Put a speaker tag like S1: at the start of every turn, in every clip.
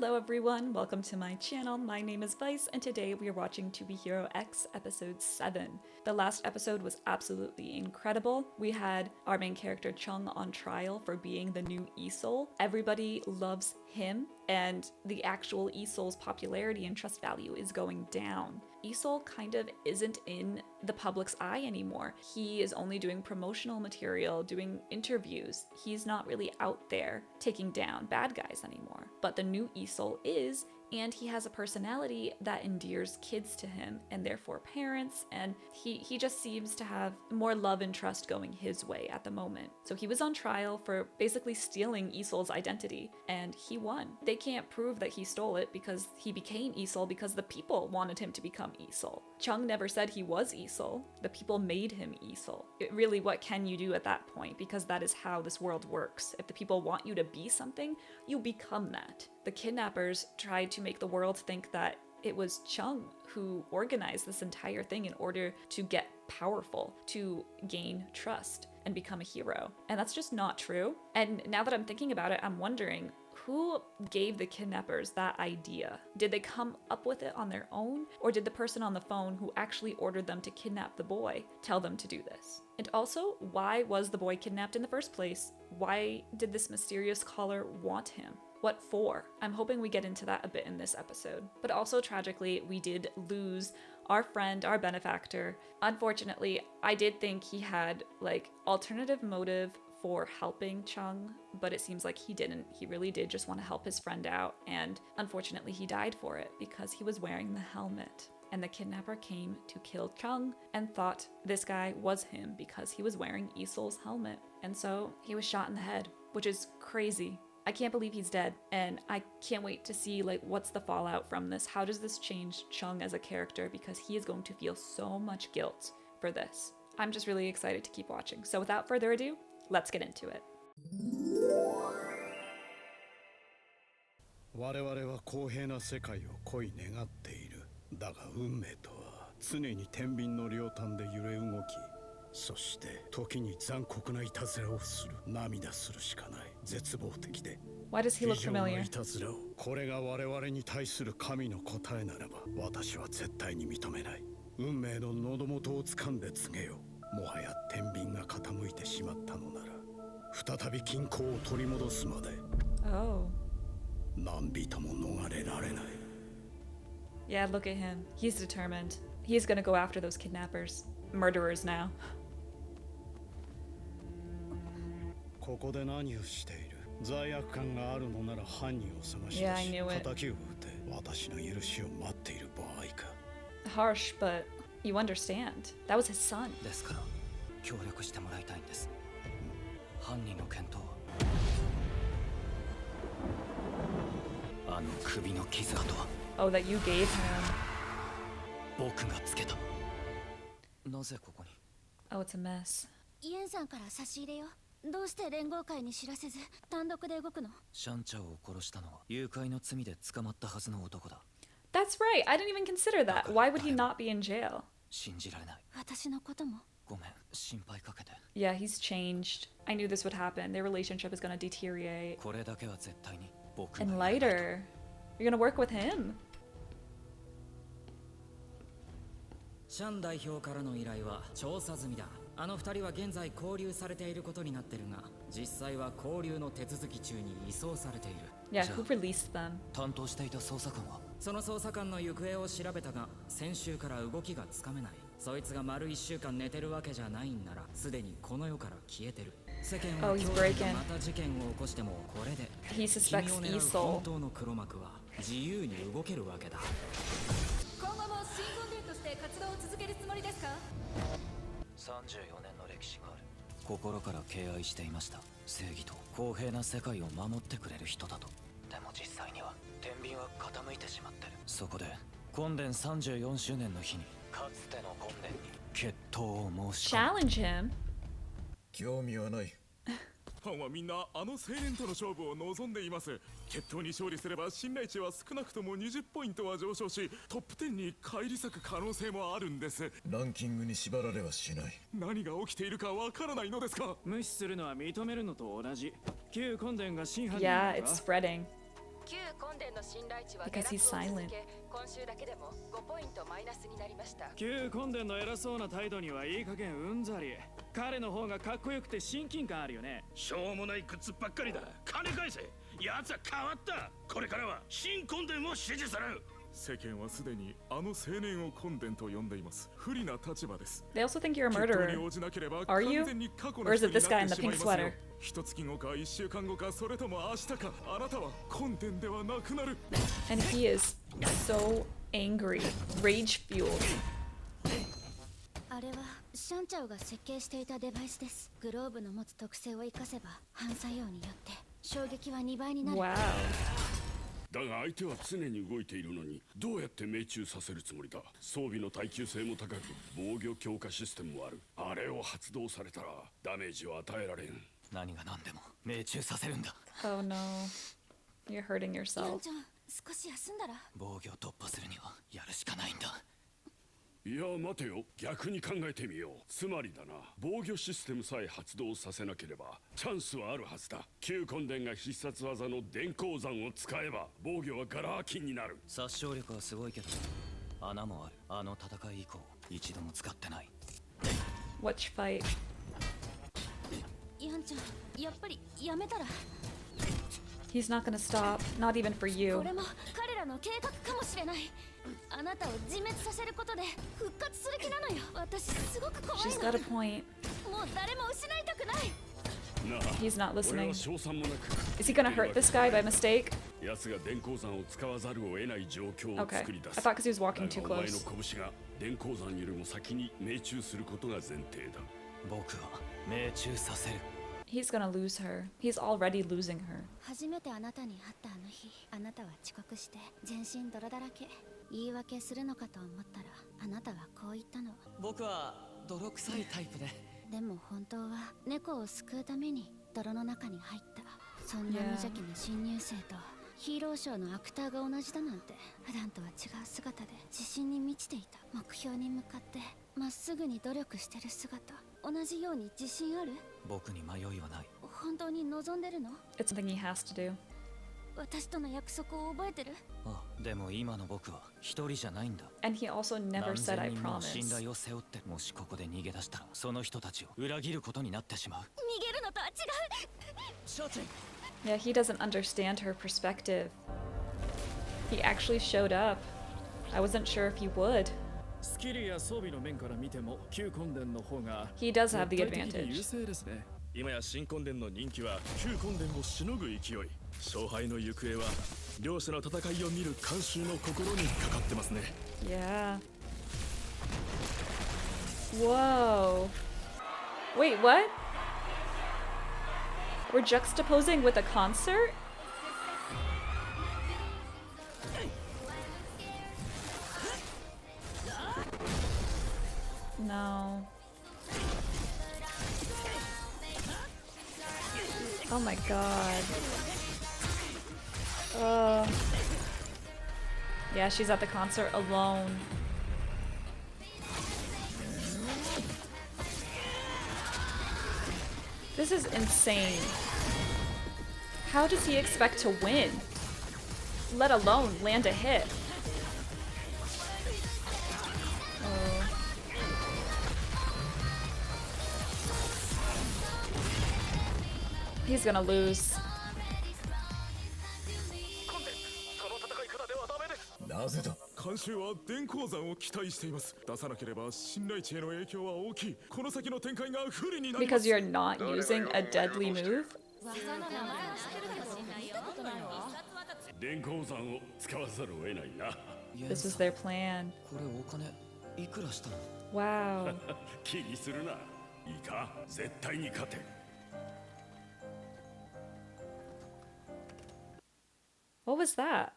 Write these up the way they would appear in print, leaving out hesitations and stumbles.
S1: Hello everyone, welcome to my channel. My name is Vice, and today we are watching To Be Hero X episode 7. The last episode was absolutely incredible. We had our main character Chung on trial for being the new Isol. Everybody loves him, and the actual Isol's popularity and trust value is going down. Isol kind of isn't in the public's eye anymore. He is only doing promotional material, doing interviews. He's not really out there taking down bad guys anymore. But the new Isol is, and he has a personality that endears kids to him and therefore parents, and he just seems to have more love and trust going his way at the moment. So he was on trial for basically stealing Isol's identity, and he won. They can't prove that he stole it because he became Isol because the people wanted him to become Isol. Chung never said he was Isol. The people made him Isol. Really, what can you do at that point? Because that is how this world works. If the people want you to be something, you become that. The kidnappers tried to make the world think that it was Chung who organized this entire thing in order to get powerful, to gain trust and become a hero. And that's just not true. And now that I'm thinking about it, I'm wondering, who gave the kidnappers that idea? Did they come up with it on their own? Or did the person on the phone who actually ordered them to kidnap the boy tell them to do this? And also, why was the boy kidnapped in the first place? Why did this mysterious caller want him? What for? I'm hoping we get into that a bit in this episode. But also tragically, we did lose our friend, our benefactor. Unfortunately, I did think he had alternative motive for helping Chung, but it seems like he didn't. He really did just want to help his friend out, and unfortunately he died for it because he was wearing the helmet. And the kidnapper came to kill Chung and thought this guy was him because he was wearing Isol's helmet. And so he was shot in the head, which is crazy. I can't believe he's dead, and I can't wait to see what's the fallout from this. How does this change Chung as a character, because he is going to feel so much guilt for this. I'm just really excited to keep watching. So without further ado, let's get into it.
S2: 我々は公平な世界を恋願っている。だが運命とは常に天秤の両端で揺れ動き、そして時に残酷ないたずらをする。涙するしかない。絶望的で。
S1: Why does he look
S2: 非常の
S1: familiar?
S2: いたずらを。これが我々に対する神の答えならば、私は絶対に認めない。運命の喉元を掴んで告げよ。もはや天秤が傾いてしまったのなら、再び均衡を取り戻すまで。
S1: Oh.
S2: 何人も逃れられない。
S1: Yeah, look at him. He's determined. He's gonna go after those kidnappers. Murderers now.
S2: ここで何をしている？罪悪感があるのなら犯人を探し
S1: Yeah,
S2: 出
S1: I
S2: し
S1: knew it.
S2: 敵を撃て。私の許しを待っている場合か。
S1: Harsh, but you understand. That was his son.
S3: ですから協力してもらいたいんです。犯人の見当はあの首の傷跡は
S1: Oh, that you gave him.
S3: 僕がつけた。なぜここに？
S1: Oh, it's a mess.
S4: イエンさんから差し入れよ。どうして連合会に知らせず単独で動くの？
S3: シャンチャオを殺したのは誘拐の罪で捕まったはずの男だ。
S1: That's right. I didn't even consider that. Why would he not be in jail?
S3: 信じられない。
S4: 私のことも。
S3: ごめん、心配かけて。
S1: Yeah, he's changed. I knew this would happen. Their relationship is gonna deteriorate.
S3: これだけは絶対に僕が
S1: And
S3: やらないと。
S1: lighter. You're gonna work with him.
S5: シャン代表からの依頼は調査済みだ。あの二人は現在拘留されていることになってるが、実際は拘留の手続き中に移送されている。
S1: Yeah, who released them?
S3: 担当していた捜査官は
S5: その捜査官の行方を調べたが、先週から動きがつかめない。そいつが丸1週間寝てるわけじゃないんなら、すでにこの世から消えてる。世間は
S1: Oh, he's
S5: 今日
S1: breaking.
S5: また事件を起こしてもこれで
S1: He suspects
S5: 君を狙う
S1: Isol.
S5: 本当の黒幕は自由に動けるわけだ。
S6: 今後も新軍連として活動を続けるつもりですか？
S3: 34年の歴史がある。心から敬愛していました。正義と公平な世界を守ってくれる人だと。でも実際には天秤は傾いてしまってる。そこで根伝34周年の日にかつての根伝に決闘を申し込む。
S1: Challenge him.
S7: 興味はない。
S8: ファンはみんなあの青年との勝負を望んでいます。決闘に勝利すれば信頼値は少なくとも20ポイントは上昇し、トップ10に返り咲く可能性もあるんです。
S7: ランキングに縛られはしない。
S8: 何が起きているかわからないのですか？
S9: 無視するのは認めるのと同じ。旧根伝が真犯人
S1: Yeah,
S9: なの
S1: it's
S9: か？
S1: spreading.
S6: 旧根伝の信頼値は
S1: Because
S6: 下
S1: he's
S6: 落を続
S1: silent.
S6: け、今週だけでも5ポイントマイナスになりました。
S9: 旧根伝の偉そうな態度にはいい加減うんざり。彼の方がかっこよくて親近感あるよね。
S10: しょうもない靴ばっかりだ。金返せ。奴は変わった。これからは新根伝を支持する。
S8: 世間はすでにあの青年を根伝と呼んでいます。不利な立場です。
S1: They also think you're a
S8: 決闘
S1: murderer.
S8: に応じなければ
S1: Are you?
S8: 完全に過去
S1: Or
S8: の
S1: is
S8: 人
S1: it
S8: に
S1: this guy
S8: な
S1: in
S8: っ
S1: the
S8: てしま
S1: pink
S8: いますよ
S1: sweater?。
S8: 一月後か1週間後かそれとも明日かあなたは根伝ではなくなる。
S1: And he is so angry, rage fueled.
S4: あれはシャンチャオが設計していたデバイスです。グローブの持つ特性を生かせば反作用によって衝撃は2倍になる。
S1: Wow.
S10: だが相手は常に動いているのにどうやって命中させるつもりだ。装備の耐久性も高く防御強化システムもある。あれを発動されたらダメージを与えられん。
S3: 何が何でも命中させるんだ。
S1: Oh no. You're hurting
S4: ヤン
S1: yourself.
S4: ちゃん、少し休んだら。
S3: 防御突破するにはやるしかないんだ。
S10: いや待てよ、逆に考えてみよう。つまりだな、防御システムさえ発動させなければチャンスはあるはずだ。旧根伝が必殺技の電光山を使えば防御はガラ空きになる。
S3: 殺傷力はすごいけど穴もある。あの戦い以降一度も使ってない。
S1: Which fight?
S4: ヤンちゃん、やっぱりやめたら。
S1: He's not gonna stop. Not even for
S4: こ
S1: you.
S4: れも彼らの計画かもしれない。あなたを自滅させることで復活する気なのよ。私すごく怖い
S1: She's
S4: の。
S1: got a point.
S4: もう誰も失いたくない。
S10: なあ、
S1: He's not
S10: 俺
S1: listening.
S10: は賞賛もなく。
S1: Is he gonna hurt this guy by mistake?
S10: 奴が電光山を使わざるを得ない状況を
S1: Okay.
S10: 作り出
S1: I
S10: す。
S1: thought because he was walking too
S10: だがお前
S1: close.
S10: の拳が電光山よりも先に命中することが前提だ。
S3: 僕は命中させる。
S1: He's gonna lose her. He's already losing her.
S4: 初めてあなたに会ったあの日、あなたは遅刻して全身泥だらけ。言い訳するのかと思ったら、あなたはこう言ったの。
S3: 僕は泥臭いタイプで。
S4: でも本当は猫を救うために泥の中に入った。そんな無邪気な新入生とヒーローショーのアクターが同じだなんて、普段とは違う姿で自信に満ちていた。目標に向かってまっすぐに努力してる姿、同じように自信ある？
S3: 僕に迷いはない。
S4: 本当に望んでるの？
S1: It's something he has to do.
S4: 私との約束を覚えてる？
S3: あ、でも今の僕は一人じゃないんだ。
S1: And he also never
S3: 何
S1: said I
S3: 千人もの信
S1: promise.
S3: 頼を背負って、もしここで逃げ出したらその人たちを裏切ることになってしまう。
S4: 逃げるのとは違う。
S3: シャチン。
S1: Yeah, he doesn't understand her perspective. He actually showed up. I wasn't sure if he would.
S9: スキルや装備の面から見ても旧根伝の方が
S1: He does have the
S9: 絶対的に
S1: advantage.
S9: 優勢ですね。
S8: 今や新根伝の人気は旧根伝をしのぐ勢い。勝敗の行方は両者の戦いを見る観衆の心にかかってますね。
S1: Yeah. Whoa. Wait, what? We're juxtaposing with a concert? No. Oh my god. Yeah, she's at the concert alone. This is insane. How does he expect to win? Let alone land a hit. Oh. He's gonna lose.
S8: その戦い方ではダメです。
S7: なぜだ。
S8: 監修は電光山を期待しています。出さなければ信頼値への影響は大きい。この先の展開が不利になりま
S1: Because
S8: す。
S1: you're not using a deadly move?
S10: 電光山を使わざるを得ないな。
S1: This was their plan.
S3: これお金いくらしたの？
S1: Wow.
S10: 気にするな。いいか、絶対に勝て。
S1: What was that?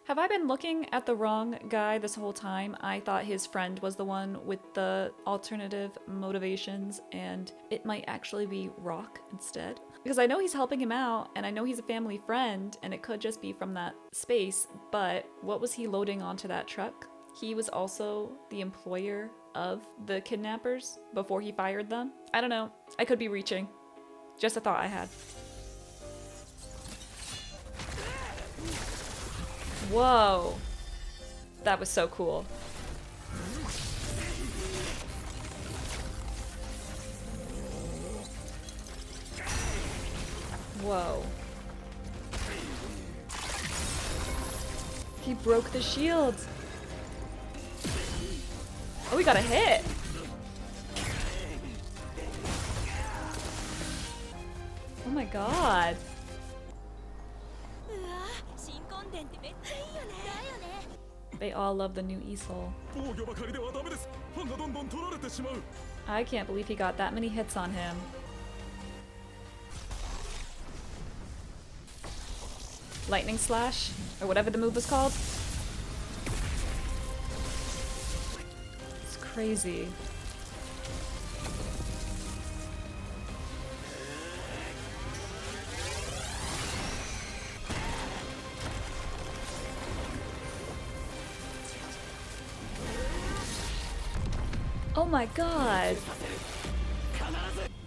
S1: Have I been looking at the wrong guy this whole time? I thought his friend was the one with the alternative motivations, and it might actually be Rock instead. Because I know he's helping him out, and I know he's a family friend, and it could just be from that space, but what was he loading onto that truck? He was also the employer of the kidnappers before he fired them? I don't know. I could be reaching. Just a thought I had. Whoa. That was so cool. Whoa. He broke the shield. Oh, we got a hit. Oh my god. They all love the new Isol.
S8: 防御ばかりではダメです。ファンがどんどん取られてしまう。
S1: I can't believe he got that many hits on him. Lightning Slash, or whatever the move was called. It's crazy. Oh my god!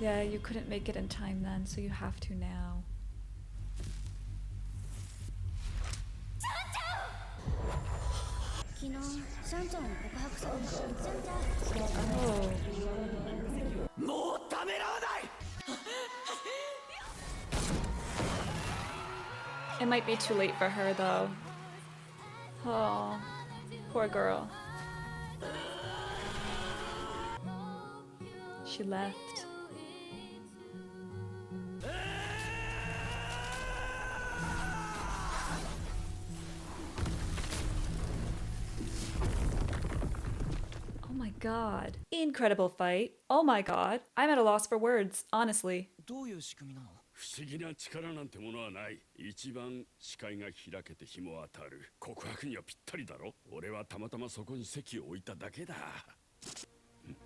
S1: Yeah, you couldn't make it in time then, so you have to now. Oh. It might be too late for her though. Oh, poor girl. She left. Oh my god. Incredible fight. Oh my god. I'm at a loss for words, honestly.
S10: どういう仕組みなの？不思議な力なんてものはない。一番視界が開けて日も当たる。告白にはぴったりだろ。俺はたまたまそこに席を置いただけだ。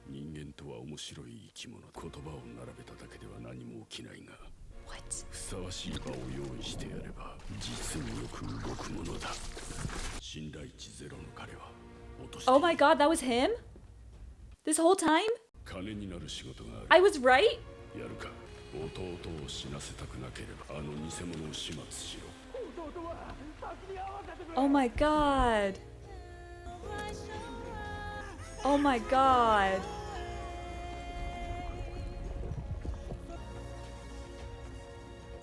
S10: 人間とは面白い生き物。言葉を並べただけでは何も起きないが。ふさわしい場を用意してやれば実によく動くものだ。信頼値ゼロの彼は落として。
S1: Oh my god, that was him? This whole time?
S10: 金になる仕事がある。
S1: I was right?
S10: やるか。弟を死なせたくなければあの偽物を始末しろ。
S1: Oh my god. Oh my god.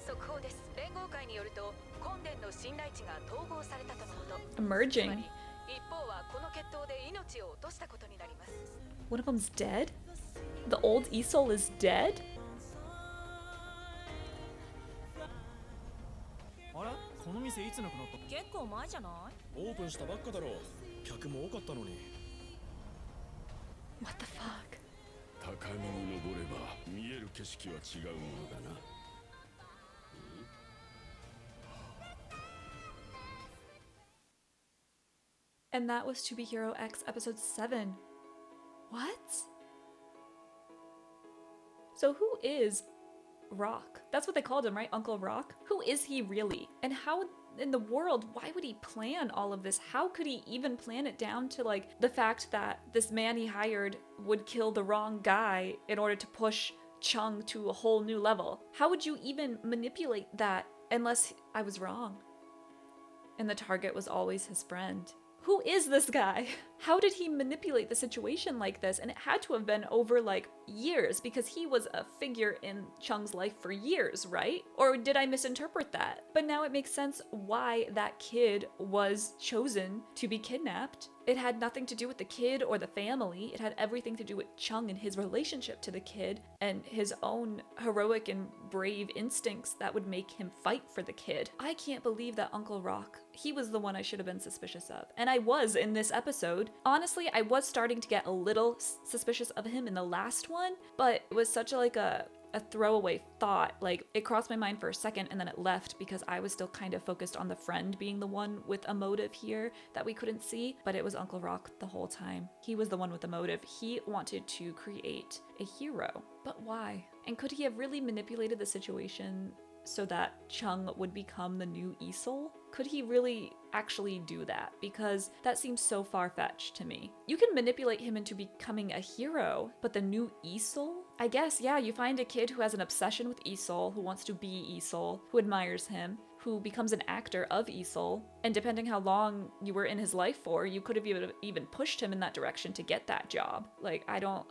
S6: 速報です。連合会によると、根伝の信頼値が統合されたとのこと。
S1: Emerging.
S6: 一方はこの決闘で命を落としたことになります。
S1: One of them's dead? The old Isol is dead?
S9: あれこの店いつなくなったの？
S6: 結構前じゃない？
S9: オープンしたばっかだろ。客も多かったのに。
S1: What the fuck?
S10: 高みに登れば見える景色は違うものだな。
S1: And that was To Be Hero X episode 7. What? So who is Rock? That's what they called him, right? Uncle Rock? Who is he really? And how in the world, why would he plan all of this? How could he even plan it down to like the fact that this man he hired would kill the wrong guy in order to push Chung to a whole new level? How would you even manipulate that unless I was wrong? And the target was always his friend. Who is this guy? How did he manipulate the situation like this? And it had to have been over like years because he was a figure in Chung's life for years, right? Or did I misinterpret that? But now it makes sense why that kid was chosen to be kidnapped. It had nothing to do with the kid or the family. It had everything to do with Chung and his relationship to the kid and his own heroic and brave instincts that would make him fight for the kid. I can't believe that Uncle Rock, he was the one I should have been suspicious of. And I was in this episode. Honestly, I was starting to get a little suspicious of him in the last one, but it was such a throwaway thought. Like, it crossed my mind for a second and then it left because I was still kind of focused on the friend being the one with a motive here that we couldn't see, but it was Uncle Rock the whole time. He was the one with the motive. He wanted to create a hero. But why? And could he have really manipulated the situation so that Chung would become the new Isol? Could he really actually do that? Because that seems so far-fetched to me. You can manipulate him into becoming a hero, but the new Isol? I guess, yeah, you find a kid who has an obsession with Isol, who wants to be Isol, who admires him, who becomes an actor of Isol, and depending how long you were in his life for, you could have even pushed him in that direction to get that job. Like, I don't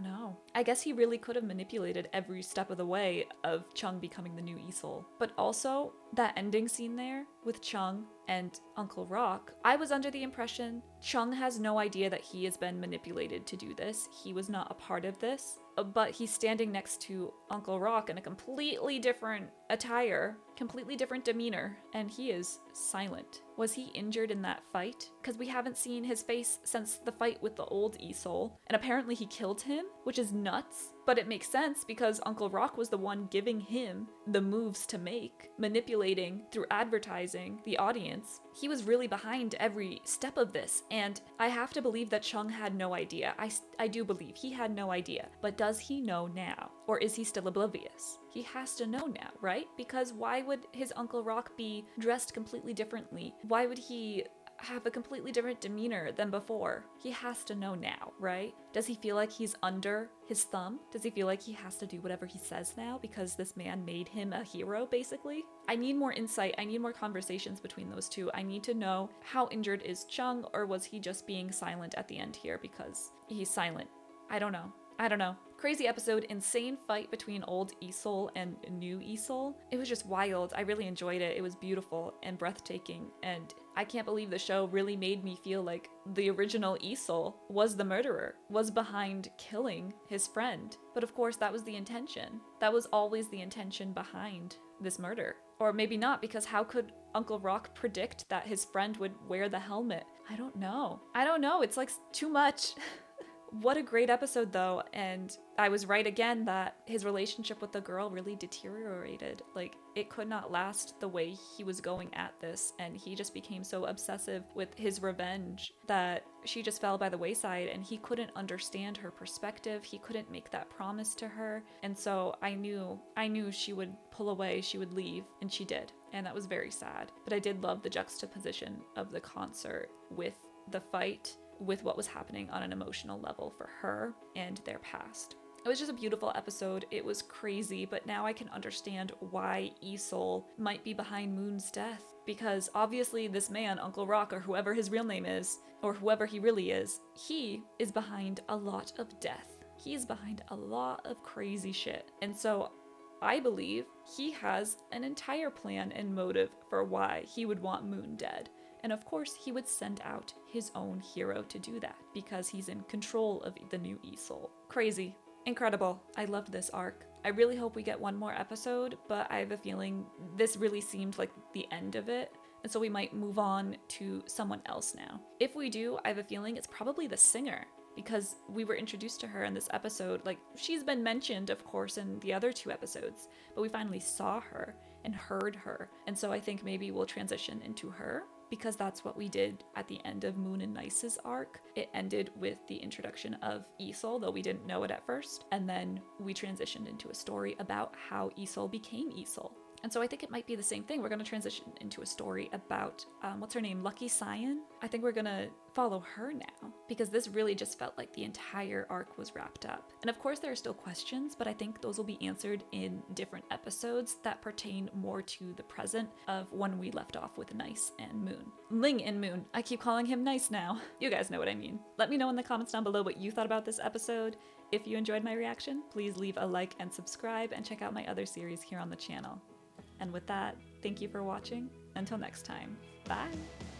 S1: know. I guess he really could have manipulated every step of the way of Chung becoming the new Isol. But also, that ending scene there with Chung and Uncle Rock, I was under the impression Chung has no idea that he has been manipulated to do this. He was not a part of this. But he's standing next to Uncle Rock in a completely different attire, completely different demeanor, and he is silent. Was he injured in that fight? Because we haven't seen his face since the fight with the old Isol, and apparently he killed him, which is nuts. But it makes sense because Uncle Rock was the one giving him the moves to make, manipulating through advertising the audience. He was really behind every step of this, and I have to believe that Chung had no idea. I do believe he had no idea, but does he know now? Or is he still oblivious? He has to know now, right? Because why would his Uncle Rock be dressed completely differently? Why would he have a completely different demeanor than before? He has to know now, right? Does he feel like he's under his thumb? Does he feel like he has to do whatever he says now because this man made him a hero, basically? I need more insight. I need more conversations between those two. I need to know how injured is Chung, or was he just being silent at the end here because he's silent? I don't know. Crazy episode, insane fight between old Isol and new Isol. It was just wild. I really enjoyed it. It was beautiful and breathtaking, and I can't believe the show really made me feel like the original Isol was the murderer, was behind killing his friend. But of course, that was the intention. That was always the intention behind this murder. Or maybe not, because how could Uncle Rock predict that his friend would wear the helmet? I don't know. It's like too much. What a great episode though, and I was right again that his relationship with the girl really deteriorated. Like, it could not last the way he was going at this, and he just became so obsessive with his revenge that she just fell by the wayside, and he couldn't understand her perspective. He couldn't make that promise to her, and so I knew she would pull away, she would leave, and she did, and that was very sad. But I did love the juxtaposition of the concert with the fight, with what was happening on an emotional level for her and their past. It was just a beautiful episode. It was crazy, but now I can understand why Isol might be behind Moon's death. Because obviously this man, Uncle Rock, or whoever his real name is, or whoever he really is, he is behind a lot of death. He is behind a lot of crazy shit. And so I believe he has an entire plan and motive for why he would want Moon dead. And of course, he would send out his own hero to do that because he's in control of the new Isol. Crazy. Incredible. I loved this arc. I really hope we get one more episode, but I have a feeling this really seemed like the end of it. And so we might move on to someone else now. If we do, I have a feeling it's probably the singer, because we were introduced to her in this episode. Like, she's been mentioned, of course, in the other 2 episodes, but we finally saw her and heard her. And so I think maybe we'll transition into her, because that's what we did at the end of Moon and Nice's arc. It ended with the introduction of Isol, though we didn't know it at first, and then we transitioned into a story about how Isol became Isol. And so I think it might be the same thing. We're going to transition into a story about, what's her name? Lucky Cyan? I think we're going to follow her now, because this really just felt like the entire arc was wrapped up. And of course there are still questions, but I think those will be answered in different episodes that pertain more to the present of when we left off with Nice and Moon. Ling and Moon. I keep calling him Nice now. You guys know what I mean. Let me know in the comments down below what you thought about this episode. If you enjoyed my reaction, please leave a like and subscribe, and check out my other series here on the channel. And with that, thank you for watching. Until next time, bye!